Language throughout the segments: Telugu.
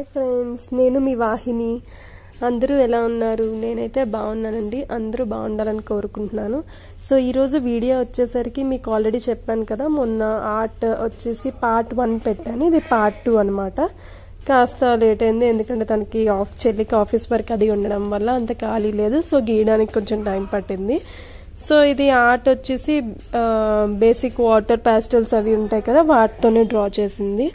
హాయ్ ఫ్రెండ్స్, నేను మీ వాహిని. అందరూ ఎలా ఉన్నారు? నేనైతే బాగున్నానండి. అందరూ బాగుండాలని కోరుకుంటున్నాను. సో ఈరోజు వీడియో వచ్చేసరికి మీకు ఆల్రెడీ చెప్పాను కదా, మొన్న ఆర్ట్ వచ్చేసి పార్ట్ 1 పెట్టాను. ఇది పార్ట్ 2 అనమాట. కాస్త లేట్ అయింది, ఎందుకంటే తనకి చెల్లికి ఆఫీస్ వర్క్ అది ఉండడం వల్ల అంత ఖాళీ లేదు. సో గీయడానికి కొంచెం టైం పట్టింది. సో ఇది ఆర్ట్ వచ్చేసి బేసిక్ వాటర్ ప్యాస్టల్స్ అవి ఉంటాయి కదా, వాటితోనే డ్రా చేసింది.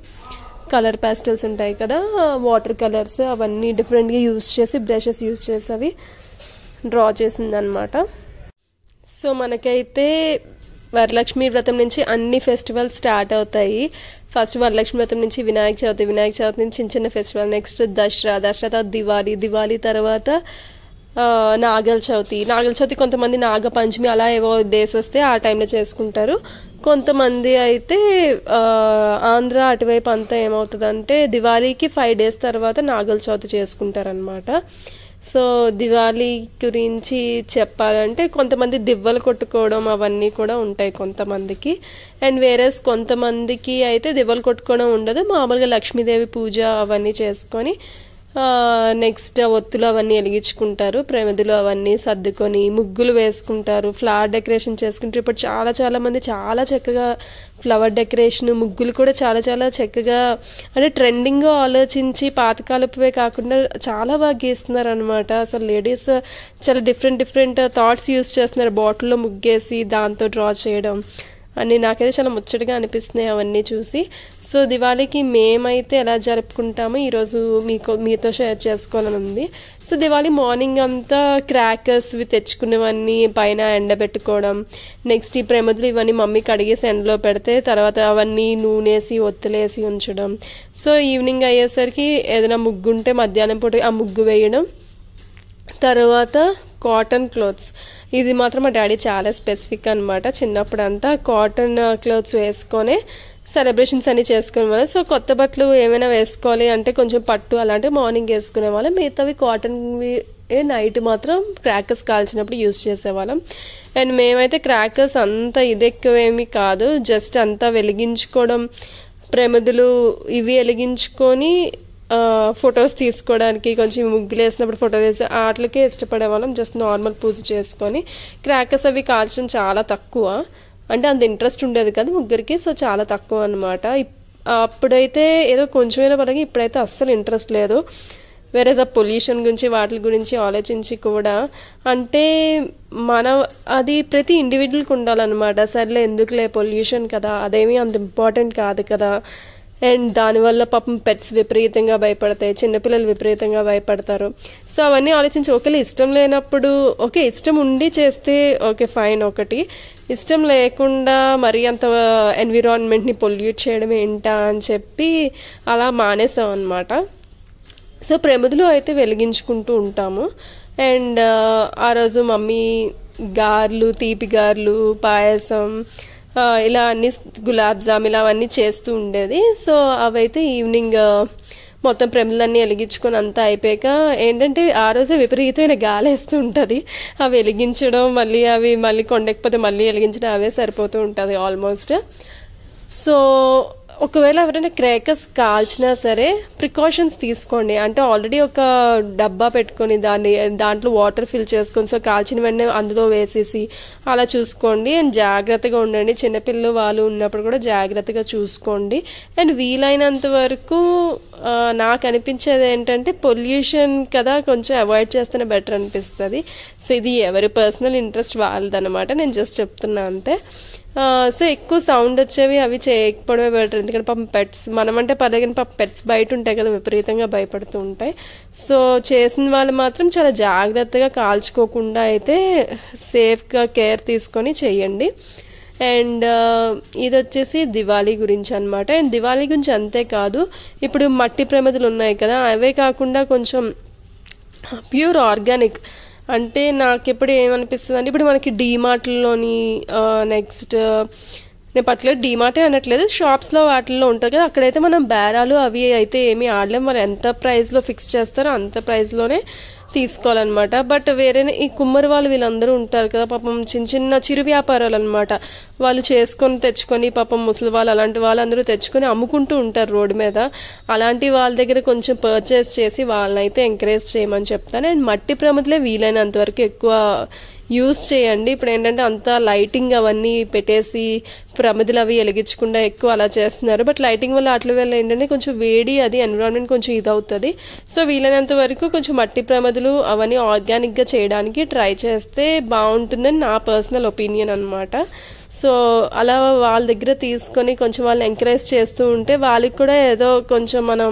కలర్ ప్యాస్టల్స్ ఉంటాయి కదా, వాటర్ కలర్స్ అవన్నీ డిఫరెంట్గా యూజ్ చేసి బ్రషెస్ యూజ్ చేసి అవి డ్రా చేసింది అనమాట. సో మనకైతే వరలక్ష్మి వ్రతం నుంచి అన్ని ఫెస్టివల్స్ స్టార్ట్ అవుతాయి. ఫస్ట్ వరలక్ష్మి వ్రతం నుంచి వినాయక చవితి నుంచి చిన్న చిన్న ఫెస్టివల్, నెక్స్ట్ దసరా తర్వాత దివాళీ తర్వాత నాగల చవితి కొంతమంది నాగపంచమి అలా ఏవో డేస్ వస్తే ఆ టైంలో చేసుకుంటారు. కొంతమంది అయితే ఆంధ్ర అటువైపు అంతా ఏమవుతుందంటే దివాళీకి 5 days తర్వాత నాగల చవితి చేసుకుంటారనమాట. సో దివాళీ గురించి చెప్పాలంటే కొంతమంది దివ్వలు కొట్టుకోవడం అవన్నీ కూడా ఉంటాయి కొంతమందికి. అండ్ వేరేస్ కొంతమందికి అయితే దివ్వలు కొట్టుకోవడం ఉండదు, మామూలుగా లక్ష్మీదేవి పూజ అవన్నీ చేసుకొని నెక్స్ట్ ఒత్తులు అవన్నీ వెలిగించుకుంటారు, ప్రమిదలు అవన్నీ సర్దుకొని ముగ్గులు వేసుకుంటారు, ఫ్లవర్ డెకరేషన్ చేసుకుంటారు. ఇప్పుడు చాలా మంది చాలా చక్కగా ఫ్లవర్ డెకరేషన్ ముగ్గులు కూడా చాలా చక్కగా, అంటే ట్రెండింగ్ గా ఆలోచించి పాతకాలపువే కాకుండా చాలా బాగా గీస్తున్నారు అనమాట. అసలు లేడీస్ చాలా డిఫరెంట్ థాట్స్ యూజ్ చేస్తున్నారు. బాటిల్లో ముగ్గేసి దాంతో డ్రా చేయడం అని నాకైతే చాలా ముచ్చటగా అనిపిస్తున్నాయి అవన్నీ చూసి. సో దివాళీకి మేమైతే ఎలా జరుపుకుంటామో ఈరోజు మీతో షేర్ చేసుకోవాలని ఉంది. సో దివాళీ మార్నింగ్ అంతా క్రాకర్స్ తెచ్చుకునేవన్నీ పైన ఎండబెట్టుకోవడం, నెక్స్ట్ ఈ ప్రమిదలు ఇవన్నీ మమ్మీ కడిగేసి ఎండలో పెడితే తర్వాత అవన్నీ నూనెసి ఒత్తులేసి ఉంచడం. సో ఈవినింగ్ అయ్యేసరికి ఏదైనా ముగ్గు ఉంటే మధ్యాహ్నం పూట ఆ ముగ్గు వేయడం. తర్వాత కాటన్ క్లోత్స్, ఇది మాత్రం మా డాడీ చాలా స్పెసిఫిక్ అనమాట. చిన్నప్పుడు అంతా కాటన్ క్లోత్స్ వేసుకొని సెలబ్రేషన్స్ అన్ని చేసుకునే వాళ్ళం. సో కొత్త బట్టలు ఏమైనా వేసుకోవాలి అంటే కొంచెం పట్టు అలాంటివి మార్నింగ్ వేసుకునే వాళ్ళం, మిగతావి కాటన్ నైట్ మాత్రం క్రాకర్స్ కాల్చినప్పుడు యూజ్ చేసేవాళ్ళం. అండ్ మేమైతే క్రాకర్స్ అంత ఎక్కువేమీ కాదు, జస్ట్ అంతా వెలిగించుకోవడం, ప్రమిదలు ఇవి వెలిగించుకొని ఫొటోస్ తీసుకోవడానికి, కొంచెం ముగ్గులు వేసినప్పుడు ఫోటో తీసి వాటికే ఇష్టపడే వాళ్ళం. జస్ట్ నార్మల్ పూజ చేసుకొని క్రాకర్స్ అవి కాల్చడం చాలా తక్కువ, అంటే అంత ఇంట్రెస్ట్ ఉండేది కదా ముగ్గురికి. సో చాలా తక్కువ అనమాట. అప్పుడైతే ఏదో కొంచెమైనా పడగా, ఇప్పుడైతే అస్సలు ఇంట్రెస్ట్ లేదు. వేరే పొల్యూషన్ గురించి వాటి గురించి ఆలోచించి కూడా, అంటే అది ప్రతి ఇండివిజువల్కి ఉండాలన్నమాట. సర్లే ఎందుకులే పొల్యూషన్ కదా, అదేమీ అంత ఇంపార్టెంట్ కాదు కదా. అండ్ దానివల్ల పాపం పెట్స్ విపరీతంగా భయపడతాయి, చిన్నపిల్లలు విపరీతంగా భయపడతారు. సో అవన్నీ ఆలోచించి ఒకవేళ ఇష్టం లేనప్పుడు, ఓకే ఇష్టం ఉండి చేస్తే ఓకే ఫైన్, ఒకటి ఇష్టం లేకుండా మరీ అంత ఎన్విరాన్మెంట్ని పొల్యూట్ చేయడం ఏంటా అని చెప్పి అలా మానేసాం అనమాట. సో ప్రమిదలు అయితే వెలిగించుకుంటూ ఉంటాము. అండ్ ఆ రోజు మమ్మీ గారెలు, తీపి గారెలు, పాయసం ఇలా అన్ని, గులాబ్ జామ్ ఇలా అవన్నీ చేస్తూ ఉండేది. సో అవైతే ఈవినింగ్ మొత్తం ప్రమిదలన్నీ వెలిగించుకొని అంతా అయిపోయాక ఏంటంటే ఆ రోజే విపరీతమైన గాలి వేస్తూ ఉంటుంది. అవి వెలిగించడం, మళ్ళీ కొండకపోతే మళ్ళీ వెలిగించడం అవే సరిపోతూ ఉంటుంది ఆల్మోస్ట్. సో ఒకవేళ ఎవరైనా క్రాకర్స్ కాల్చినా సరే ప్రికాషన్స్ తీసుకోండి. అంటే ఆల్రెడీ ఒక డబ్బా పెట్టుకొని దాంట్లో వాటర్ ఫిల్ చేసుకొని, సో కాల్చిన వెంటనే అందులో వేసేసి అలా చూసుకోండి. అండ్ జాగ్రత్తగా ఉండండి, చిన్నపిల్లలు వాళ్ళు ఉన్నప్పుడు కూడా జాగ్రత్తగా చూసుకోండి. అండ్ వీలైనంత వరకు నాకు అనిపించేది ఏంటంటే పొల్యూషన్ కదా, కొంచెం అవాయిడ్ చేస్తేనే బెటర్ అనిపిస్తుంది. సో ఇది ఎవరి పర్సనల్ ఇంట్రెస్ట్ వాళ్ళదనమాట, నేను జస్ట్ చెప్తున్నా అంతే. సో ఎక్కువ సౌండ్ వచ్చేవి అవి చేయకపోవడమే బెటర్, ఎందుకంటే పాపం పెట్స్, మనమంటే పదగిన పాపం పెట్స్ బయట ఉంటాయి కదా, విపరీతంగా భయపడుతూ ఉంటాయి. సో చేసిన వాళ్ళు మాత్రం చాలా జాగ్రత్తగా కాల్చుకోకుండా అయితే సేఫ్గా కేర్ తీసుకొని చెయ్యండి. అండ్ ఇది వచ్చేసి దివాళీ గురించి అనమాట. అండ్ దివాళీ గురించి అంతేకాదు, ఇప్పుడు మట్టి ప్రమిదలు ఉన్నాయి కదా, అవే కాకుండా కొంచెం ప్యూర్ ఆర్గానిక్, అంటే నాకు ఎప్పుడు ఏమనిపిస్తుంది అంటే, ఇప్పుడు మనకి డీమార్ట్లోని నెక్స్ట్ నేను పర్టికులర్ డీమార్టే అనట్లేదు, షాప్స్లో వాటిల్లో ఉంటుంది కదా, అక్కడైతే మనం బేరాలు అవి అయితే ఏమీ ఆడలేం. వాళ్ళు ఎంత ప్రైస్లో ఫిక్స్ చేస్తారో అంత ప్రైస్లోనే తీసుకోవాలన్నమాట. బట్ వేరే ఈ కుమ్మరి వాళ్ళు వీళ్ళందరూ ఉంటారు కదా పాపం, చిన్న చిన్న చిరు వ్యాపారాలు అనమాట. వాళ్ళు చేసుకొని తెచ్చుకొని పాపం ముసలి వాళ్ళు అలాంటి వాళ్ళందరూ తెచ్చుకొని అమ్ముకుంటూ ఉంటారు రోడ్డు మీద. అలాంటి వాళ్ళ దగ్గర కొంచెం పర్చేస్ చేసి వాళ్ళనైతే ఎంకరేజ్ చేయమని చెప్తాను. అండ్ మట్టి ప్రమిదలే వీలైనంత వరకు ఎక్కువ యూజ్ చేయండి. ఇప్పుడు ఏంటంటే అంతా లైటింగ్ అవన్నీ పెట్టేసి ప్రమిదలు అవి వెలిగించకుండా ఎక్కువ అలా చేస్తున్నారు. బట్ లైటింగ్ వల్ల అట్ల వల్ల ఏంటంటే కొంచెం వేడి అది ఎన్విరాన్మెంట్ కొంచెం ఇదవుతుంది. సో వీలైనంత వరకు కొంచెం మట్టి ప్రమిదలు అవన్నీ ఆర్గానిక్ గా చేయడానికి ట్రై చేస్తే బాగుంటుందని నా పర్సనల్ ఒపీనియన్ అనమాట. సో అలా వాళ్ళ దగ్గర తీసుకొని కొంచెం వాళ్ళని ఎంకరేజ్ చేస్తూ ఉంటే వాళ్ళకి కూడా ఏదో కొంచెం మనం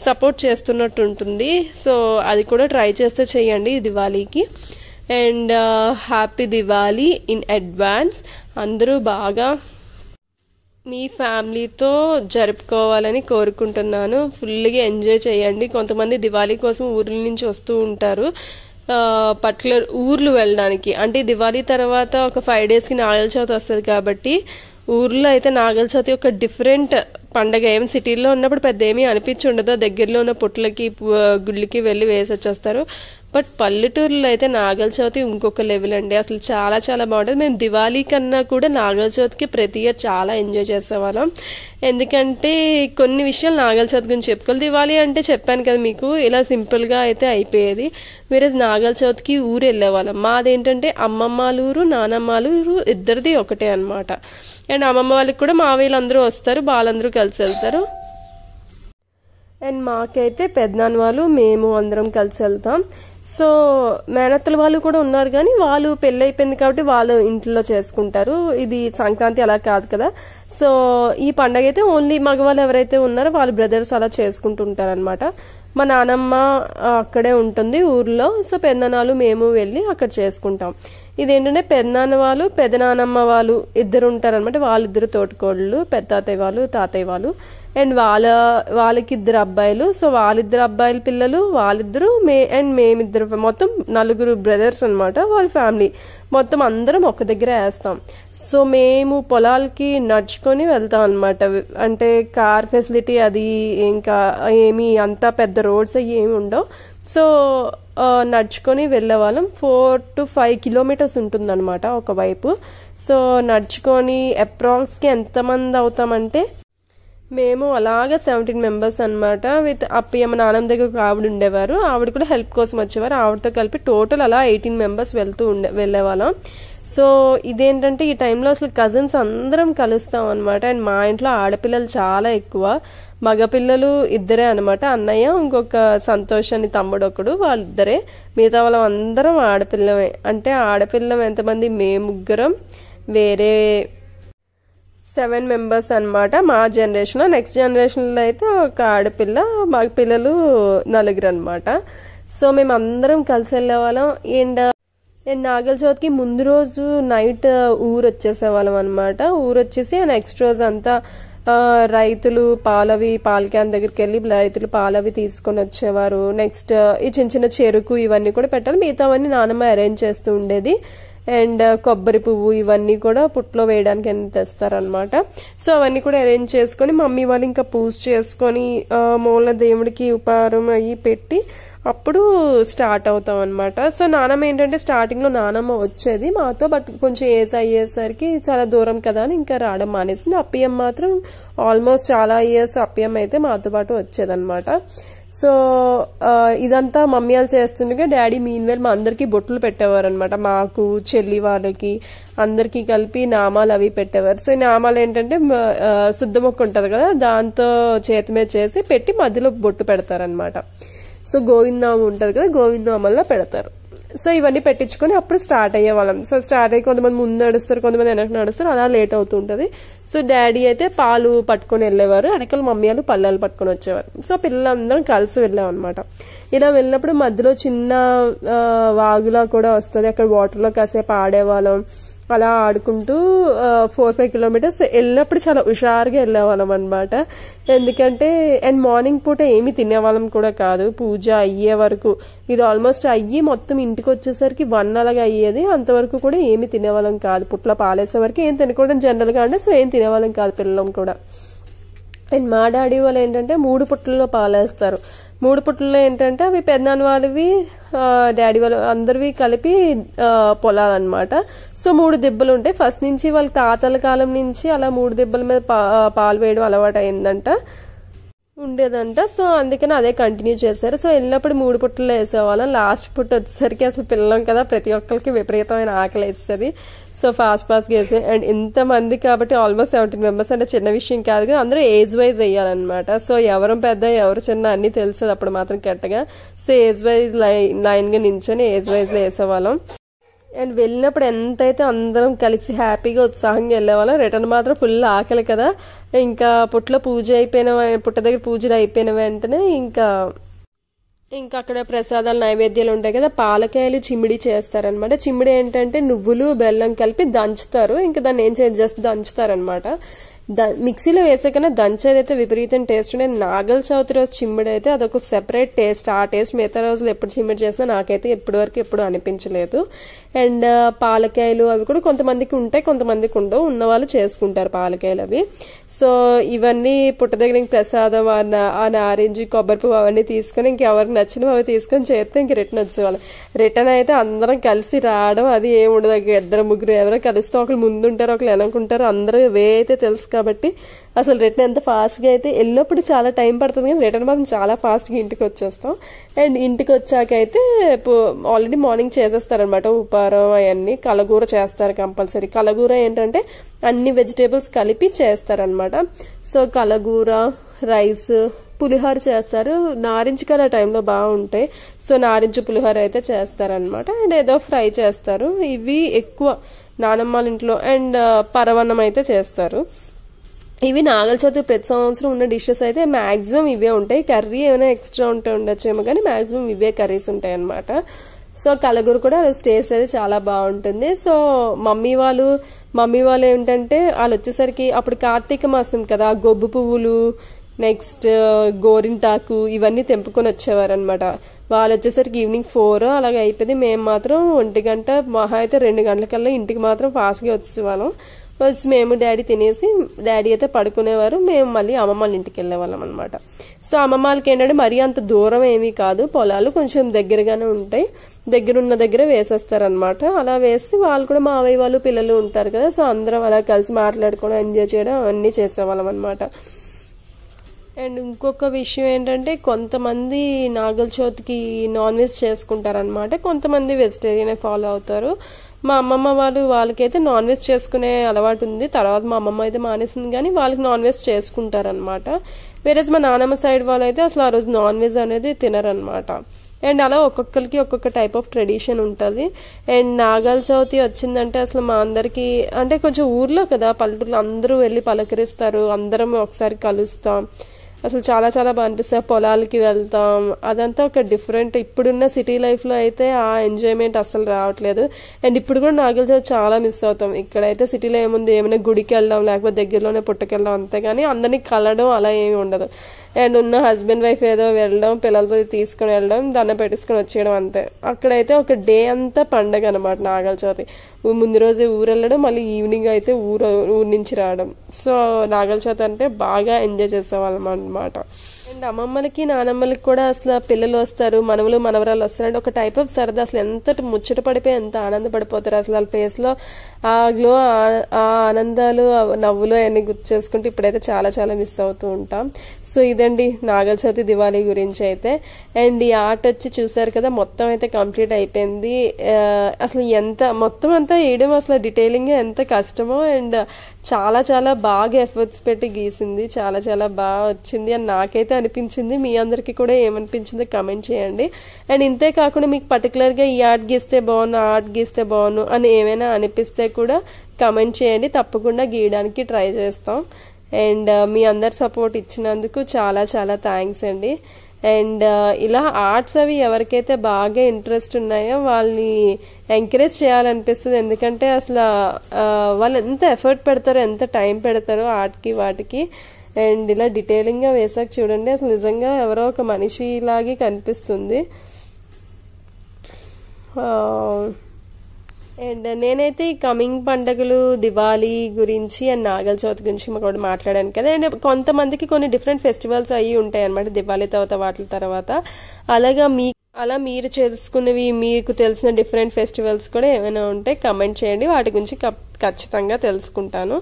సపోర్ట్ చేస్తున్నట్టు ఉంటుంది. సో అది కూడా ట్రై చేస్తే చేయండి ఈ దివాళీకి. And happy Diwali in advance. అందరూ బాగా మీ ఫ్యామిలీతో జరుపుకోవాలని కోరుకుంటున్నాను. ఫుల్గా ఎంజాయ్ చేయండి. కొంతమంది దివాళీ కోసం ఊర్ల నుంచి వస్తూ ఉంటారు, పర్టికులర్ ఊర్లు వెళ్ళడానికి. అంటే దివాళీ తర్వాత ఒక 5 days కి నాగల చవితి వస్తుంది కాబట్టి ఊర్లో అయితే నాగల చవితి ఒక డిఫరెంట్ పండగ. ఏమి సిటీలో ఉన్నప్పుడు పెద్ద ఏమీ అనిపించి ఉండదు, దగ్గరలో ఉన్న పుట్లకి గుళ్ళకి వెళ్ళి వేసి వచ్చేస్తారు. బట్ పల్లెటూరులో అయితే నాగల చవితి ఇంకొక లెవెల్ అండి. అసలు చాలా చాలా బాగుంటుంది. మేము దివాళీ కన్నా కూడా నాగల చవితికి ప్రతి ఇయర్ చాలా ఎంజాయ్ చేసేవాళ్ళం. ఎందుకంటే కొన్ని విషయాలు నాగల చవితి గురించి చెప్పుకోవాలి. దివాళీ అంటే చెప్పాను కదా మీకు, ఇలా సింపుల్ గా అయితే అయిపోయేది. వేరే నాగల చవితికి ఊరు వెళ్ళేవాళ్ళం. మాదేంటంటే అమ్మమ్మాల ఊరు నానమ్మాల ఊరు ఇద్దరిది ఒకటే అనమాట. అండ్ అమ్మమ్మ వాళ్ళకి కూడా మా వీళ్ళందరూ వస్తారు, వాళ్ళందరూ కలిసి వెళ్తారు. అండ్ మాకైతే పెద్దనాన్న వాళ్ళు మేము అందరం కలిసి వెళ్తాం. సో మేనత్తల వాళ్ళు కూడా ఉన్నారు, కానీ వాళ్ళు పెళ్లి అయిపోయింది కాబట్టి వాళ్ళు ఇంట్లో చేసుకుంటారు. ఇది సంక్రాంతి అలా కాదు కదా. సో ఈ పండగ అయితే ఓన్లీ మగవాళ్ళు ఎవరైతే ఉన్నారో వాళ్ళ బ్రదర్స్ అలా చేసుకుంటుంటారు అనమాట. మా నానమ్మ అక్కడే ఉంటుంది ఊర్లో. సో పెద్దనాన్నలు మేము వెళ్ళి అక్కడ చేసుకుంటాం. ఇదేంటంటే పెద్దనాన్న వాళ్ళు పెద్దనానమ్మ వాళ్ళు ఇద్దరు ఉంటారనమాట. వాళ్ళిద్దరు తోటికోళ్ళు, పెద్ద తాతయ్య వాళ్ళు తాతయ్య వాళ్ళు. అండ్ వాళ్ళకి 2 అబ్బాయిలు. సో వాళ్ళిద్దరు అబ్బాయిల పిల్లలు వాళ్ళిద్దరు అండ్ మేమిద్దరు, మొత్తం 4 బ్రదర్స్ అనమాట. వాళ్ళ ఫ్యామిలీ మొత్తం అందరం ఒక దగ్గర వేస్తాం. సో మేము పొలాలకి నడుచుకొని వెళ్తాం అనమాట. అంటే కార్ ఫెసిలిటీ అది ఇంకా ఏమి అంత పెద్ద రోడ్స్ అవి ఏమి ఉండవు. సో నడుచుకొని వెళ్ళేవాళ్ళం. 4 to 5 kilometers ఉంటుందన్నమాట ఒకవైపు. సో నడుచుకొని అప్రాక్స్కి ఎంతమంది అవుతామంటే మేము అలాగా 17 members అనమాట. విత్ అప్పయ్యమ్మ నాన్నమ్మ దగ్గర ఒక ఆవిడ ఉండేవారు, ఆవిడ కూడా హెల్ప్ కోసం వచ్చేవారు. ఆవిడతో కలిపి టోటల్ అలా 18 members వెళ్ళేవాళ్ళం. సో ఇదేంటంటే ఈ టైంలో అసలు కజిన్స్ అందరం కలుస్తాం అనమాట. అండ్ మా ఇంట్లో ఆడపిల్లలు చాలా ఎక్కువ, మగపిల్లలు 2 అనమాట. అన్నయ్య ఇంకొక సంతోష్ అని తమ్ముడు ఒకడు, వాళ్ళిద్దరే. మిగతా వాళ్ళం అందరం ఆడపిల్లమే. అంటే ఆడపిల్లం ఎంతమంది, మేము 3, వేరే 7 members అనమాట మా జనరేషన్ లో. నెక్స్ట్ జనరేషన్ లో అయితే ఒక ఆడపిల్ల, మగ పిల్లలు 4 అనమాట. సో మేము అందరం కలిసి వెళ్ళేవాళ్ళం. అండ్ నాగల చవితికి ముందు రోజు నైట్ ఊరు వచ్చేసేవాళ్ళం అనమాట. ఊరు వచ్చేసి నెక్స్ట్ రోజు అంతా రైతులు పాల క్యాన్ దగ్గరికి వెళ్ళి రైతులు పాలవి తీసుకొని వచ్చేవారు. నెక్స్ట్ ఈ చిన్న చిన్న చెరుకు ఇవన్నీ కూడా పెట్టాలి. మిగతావన్నీ నానమ్మ అరేంజ్ చేస్తూ ఉండేది. అండ్ కొబ్బరి పువ్వు ఇవన్నీ కూడా పుట్లో వేయడానికి అని తెస్తారనమాట. సో అవన్నీ కూడా అరేంజ్ చేసుకొని మమ్మీ వాళ్ళు ఇంకా పూజ చేసుకొని మూల దేవుడికి ఉపహారం అయ్యి పెట్టి అప్పుడు స్టార్ట్ అవుతాం అనమాట. సో నానమ్మ ఏంటంటే స్టార్టింగ్ లో నానమ్మ వచ్చేది మాతో, బట్ కొంచెం ఏజ్ అయ్యేసరికి చాలా దూరం కదా అని ఇంకా రావడం మానేసింది. అప్పయ్యం మాత్రం ఆల్మోస్ట్ చాలా ఇయర్స్ అప్పయ్యం అయితే మాతో పాటు వచ్చేదన్నమాట. సో ఇదంతా మమ్మీ వాళ్ళు చేస్తుండగా డాడీ మీన్వేల్ మా అందరికి బొట్లు పెట్టేవారు అనమాట. మాకు చెల్లి వాళ్ళకి అందరికి కలిపి నామాలు అవి పెట్టేవారు. సో ఈ నామాలు ఏంటంటే శుద్ధ మొక్క ఉంటది కదా, దాంతో చేతి మీద చేసి పెట్టి మధ్యలో బొట్టు పెడతారనమాట. సో గోవిందనామం ఉంటది కదా, గోవిందనామంలో పెడతారు. సో ఇవన్నీ పెట్టించుకొని అప్పుడు స్టార్ట్ అయ్యే వాళ్ళం. సో స్టార్ట్ అయ్యి కొంతమంది ముందు నడుస్తారు, కొంతమంది వెనక్కి నడుస్తారు, అలా లేట్ అవుతూ ఉంటది. సో డాడీ అయితే పాలు పట్టుకొని వెళ్ళేవారు, వెనకాల మమ్మీ వాళ్ళు పళ్ళాలు పట్టుకొని వచ్చేవారు. సో పిల్లలందరం కలిసి వెళ్ళాం అనమాట. ఇలా వెళ్ళినప్పుడు మధ్యలో చిన్న వాగులా కూడా వస్తుంది, అక్కడ వాటర్లో కాసేపు ఆడేవాళ్ళం. అలా ఆడుకుంటూ 4-5 kilometers వెళ్ళినప్పుడు చాలా హుషారుగా వెళ్ళేవాళ్ళం అనమాట. ఎందుకంటే అండ్ మార్నింగ్ పూట ఏమి తినేవాళ్ళం కూడా కాదు, పూజ అయ్యే వరకు. ఇది ఆల్మోస్ట్ అయ్యి మొత్తం ఇంటికి వచ్చేసరికి 1 అలాగా అయ్యేది. అంతవరకు కూడా ఏమి తినేవాళ్ళం కాదు. పుట్ల పాలేసే వరకు ఏం తినకూడదని జనరల్ గా అంటే, సో ఏం తినేవాళ్ళం కాదు పిల్లలం కూడా. అండ్ మా డాడీ వాళ్ళు ఏంటంటే 3 పుట్లలో పాలేస్తారు. 3 పుట్టలు ఏంటంటే అవి పెద్దనాన్న వాళ్ళవి డాడీ వాళ్ళు అందరివి కలిపి పొలాలన్నమాట. సో 3 దిబ్బలు ఉంటాయి. ఫస్ట్ నుంచి వాళ్ళ తాతల కాలం నుంచి అలా 3 దిబ్బల మీద పాలు వేయడం అలవాటు అయిందంట, ఉండేదంట. సో అందుకని అదే కంటిన్యూ చేశారు. సో వెళ్ళినప్పుడు 3 పుట్టలు వేసేవాళ్ళం. లాస్ట్ పుట్ట వచ్చేసరికి అసలు పిల్లం కదా, ప్రతి ఒక్కరికి విపరీతమైన ఆకలి వేస్తుంది. సో ఫాస్ట్గా వేసి అండ్ ఇంతమంది కాబట్టి ఆల్మోస్ట్ 17 మెంబర్స్ అంటే చిన్న విషయం కాదు కదా, అందరూ ఏజ్ వైజ్ వేయాలన్నమాట. సో ఎవరు పెద్ద ఎవరు చిన్న అన్ని తెలుస్తుంది అప్పుడు మాత్రం కరెక్ట్గా. సో ఏజ్ వైజ్ లైన్గా నించొని ఏజ్ వైజ్లో వేసేవాళ్ళం. అండ్ వెళ్ళినప్పుడు ఎంతైతే అందరం కలిసి హ్యాపీగా ఉత్సాహంగా వెళ్ళేవాళ్ళం. రిటర్న్ మాత్రం ఫుల్ ఆకలి కదా. ఇంకా పుట్ట దగ్గర పూజలు అయిపోయిన వెంటనే ఇంకా అక్కడ ప్రసాదాలు నైవేద్యాలు ఉంటాయి కదా, పాలకాయలు చిమిడి చేస్తారనమాట. చిమిడి ఏంటంటే నువ్వులు బెల్లం కలిపి దంచుతారు. ఇంకా దాన్ని ఏం చేయాలి, జస్ట్ దంచుతారనమాట. మిక్సీలో వేసాకన్నా దంచేదైతే విపరీతం టేస్ట్ ఉండేది. నాగల చవితి రోజు చిమ్మిడి అయితే అదొక సెపరేట్ టేస్ట్. ఆ టేస్ట్ మిగతా రోజులు ఎప్పుడు చిమ్మిడి చేసినా నాకైతే ఇప్పటి వరకు ఎప్పుడు అనిపించలేదు. అండ్ పాలకాయలు అవి కూడా కొంతమందికి ఉంటాయి, కొంతమందికి ఉండవు. ఉన్న వాళ్ళు చేసుకుంటారు పాలకాయలు అవి. సో ఇవన్నీ పుట్ట దగ్గర ఇంక ప్రసాదం ఆ నారింజ కొబ్బరి పువ్వు అవన్నీ తీసుకొని ఇంకెవరికి నచ్చినవి అవి తీసుకొని చేస్తే ఇంక రిటర్న్ వచ్చేవాళ్ళు. రిటర్న్ అయితే అందరం కలిసి రావడం అది ఏమి ఉండదు. 2-3 ఎవరో కలిస్తే ఒకరు ముందుంటారు ఒకరు వెనకుంటారు. అందరూ వే అయితే తెలుసు కాబట్టి అసలు రిటర్న్ ఎంత ఫాస్ట్గా అయితే వెళ్ళినప్పుడు చాలా టైం పడుతుంది కానీ రిటర్న్ మాత్రం చాలా ఫాస్ట్గా ఇంటికి వచ్చేస్తాం. అండ్ ఇంటికి వచ్చాకైతే ఆల్రెడీ మార్నింగ్ చేసేస్తారనమాట ఉపారం అవన్నీ. కలగూర చేస్తారు కంపల్సరీ. కలగూర ఏంటంటే అన్ని వెజిటేబుల్స్ కలిపి చేస్తారనమాట. సో కలగూర, రైస్, పులిహోర చేస్తారు. నారింజకాయల టైంలో బాగుంటాయి. సో నారింజ పులిహోర అయితే చేస్తారనమాట. అండ్ ఏదో ఫ్రై చేస్తారు. ఇవి ఎక్కువ నానమ్మల ఇంట్లో. అండ్ పరవన్నం అయితే చేస్తారు. ఇవి నాగల చవితి ప్రతి సంవత్సరం ఉన్న డిషెస్ అయితే మ్యాక్సిమం ఇవే ఉంటాయి. కర్రీ ఏమైనా ఎక్స్ట్రా ఉండొచ్చేమో కానీ మ్యాక్సిమం ఇవే కర్రీస్ ఉంటాయి అనమాట. సో కలగూర కూడా టేస్ట్ అయితే చాలా బాగుంటుంది. సో మమ్మీ వాళ్ళు ఏంటంటే వాళ్ళు వచ్చేసరికి అప్పుడు కార్తీక మాసం కదా, గొబ్బు పువ్వులు నెక్స్ట్ గోరింటాకు ఇవన్నీ తెంపుకొని వచ్చేవారు అనమాట. వాళ్ళు వచ్చేసరికి ఈవినింగ్ 4 అలాగే అయిపోయింది. మేము మాత్రం 1 గంట మహా అయితే 2 గంటలకల్లా ఇంటికి మాత్రం ఫాస్ట్గా వచ్చేవాళ్ళం. వచ్చి మేము డాడీ తినేసి డాడీ అయితే పడుకునేవారు. మేము మళ్ళీ అమ్మమ్మల ఇంటికి వెళ్ళేవాళ్ళం అనమాట. సో అమ్మమ్మలకి ఏంటంటే మరీ అంత దూరం ఏమీ కాదు, పొలాలు కొంచెం దగ్గరగానే ఉంటాయి. దగ్గరున్న దగ్గర వేసేస్తారనమాట. అలా వేసి వాళ్ళు కూడా మావయ్య వాళ్ళు పిల్లలు ఉంటారు కదా, సో అందరం అలా కలిసి మాట్లాడుకోవడం ఎంజాయ్ చేయడం అన్నీ చేసేవాళ్ళం అనమాట. అండ్ ఇంకొక విషయం ఏంటంటే కొంతమంది నాగల చవితికి నాన్ వెజ్ చేసుకుంటారనమాట, కొంతమంది వెజిటేరియనే ఫాలో అవుతారు. మా అమ్మమ్మ వాళ్ళకైతే నాన్ వెజ్ చేసుకునే అలవాటు ఉంది. తర్వాత మా అమ్మమ్మ అయితే మానేసింది కానీ వాళ్ళకి నాన్ వెజ్ చేసుకుంటారనమాట. వేరేజ్ మా నానమ్మ సైడ్ వాళ్ళు అయితే అసలు ఆ రోజు నాన్ వెజ్ అనేది తినరనమాట. అండ్ అలా ఒక్కొక్కరికి ఒక్కొక్క టైప్ ఆఫ్ ట్రెడిషన్ ఉంటుంది. అండ్ నాగల చవితి వచ్చిందంటే అసలు మా అందరికీ అంటే కొంచెం ఊర్లో కదా, పల్లెటూరులో అందరూ వెళ్ళి పలకరిస్తారు, అందరం ఒకసారి కలుస్తాం. అసలు చాలా చాలా బాగా అనిపిస్తుంది. పొలాలకి వెళ్తాం, అదంతా ఒక డిఫరెంట్. ఇప్పుడున్న సిటీ లైఫ్లో అయితే ఆ ఎంజాయ్మెంట్ అసలు రావట్లేదు. అండ్ ఇప్పుడు కూడా నాగల చవితి చాలా మిస్ అవుతాం. ఇక్కడైతే సిటీలో ఏముంది, ఏమైనా గుడికి వెళ్ళడం లేకపోతే దగ్గరలోనే పుట్టకెళ్ళడం అంతే కానీ అందరినీ కలవడం అలా ఏమి ఉండదు. అండ్ ఉన్న హస్బెండ్ వైఫ్ ఏదో వెళ్ళడం, పిల్లలతో తీసుకుని వెళ్ళడం, దండం పెట్టేసుకొని వచ్చేయడం అంతే. అక్కడైతే ఒక డే అంతా పండగ అనమాట నాగల చవితి. ముందు రోజే ఊరు వెళ్ళడం, మళ్ళీ ఈవినింగ్ అయితే ఊరు నుంచి రావడం. సో నాగల చవితి అంటే బాగా ఎంజాయ్ చేసేవాళ్ళం అనమాట. అండ్ అమ్మమ్మలకి నానమ్మలకి కూడా అసలు పిల్లలు వస్తారు, మనవలు మనవరాలు వస్తారంటే ఒక టైప్ ఆఫ్ సరదా. అసలు ఎంత ముచ్చట పడిపోయి ఎంత ఆనందపడిపోతారు అసలు వాళ్ళ ఫేస్లో ఆ గ్లో, ఆ ఆనందాలు, నవ్వులు అవన్నీ గుర్తు చేసుకుంటూ ఇప్పుడైతే చాలా చాలా మిస్ అవుతూ ఉంటాం. సో ఇదండి నాగల చవితి దివాళీ గురించి అయితే. అండ్ ఈ ఆర్ట్ వచ్చి చూసారు కదా, మొత్తం అయితే కంప్లీట్ అయిపోయింది. అసలు ఎంత మొత్తం అంతా వేయడం అసలు డీటెయిలింగ్ ఎంత కష్టమో. అండ్ చాలా చాలా బాగా ఎఫర్ట్స్ పెట్టి గీసింది, చాలా చాలా బాగా వచ్చింది అని నాకైతే అనిపించింది. మీ అందరికీ కూడా ఏమనిపించిందో కమెంట్ చేయండి. అండ్ ఇంతే కాకుండా మీకు పర్టికులర్గా ఈ ఆర్ట్ గీస్తే బాగున్నా, ఆర్ట్ గీస్తే బాగున్నా అని ఏమైనా అనిపిస్తే కూడా కమెంట్ చేయండి, తప్పకుండా గీయడానికి ట్రై చేస్తాం. అండ్ మీ అందరి సపోర్ట్ ఇచ్చినందుకు చాలా చాలా థ్యాంక్స్ అండి. అండ్ ఇలా ఆర్ట్స్ అవి ఎవరికైతే బాగా ఇంట్రెస్ట్ ఉన్నాయో వాళ్ళని ఎంకరేజ్ చేయాలనిపిస్తుంది. ఎందుకంటే అసలు వాళ్ళు ఎంత ఎఫర్ట్ పెడతారో, ఎంత టైం పెడతారో ఆర్ట్కి వాటికి. అండ్ ఇలా డీటెయిలింగ్గా వేసాక చూడండి అసలు నిజంగా ఎవరో ఒక మనిషిలాగే కనిపిస్తుంది. అండ్ నేనైతే ఈ కమింగ్ పండుగలు దివాళీ గురించి అండ్ నాగల చవితి గురించి కూడా మాట్లాడాను కదా. అండ్ కొంతమందికి కొన్ని డిఫరెంట్ ఫెస్టివల్స్ అయ్యి ఉంటాయి అనమాట దివాళీ తర్వాత వాటి తర్వాత. అలా మీరు చేసుకున్నవి మీకు తెలిసిన డిఫరెంట్ ఫెస్టివల్స్ కూడా ఏమైనా ఉంటే కమెంట్ చేయండి, వాటి గురించి ఖచ్చితంగా తెలుసుకుంటాను.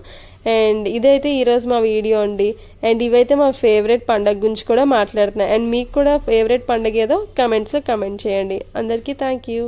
అండ్ ఇదైతే ఈరోజు మా వీడియో అండి. అండ్ ఇవైతే మా ఫేవరెట్ పండుగ గురించి కూడా మాట్లాడుతున్నాను. అండ్ మీకు కూడా ఫేవరెట్ పండుగ ఏదో కమెంట్స్లో కమెంట్ చేయండి. అందరికీ థ్యాంక్ యూ.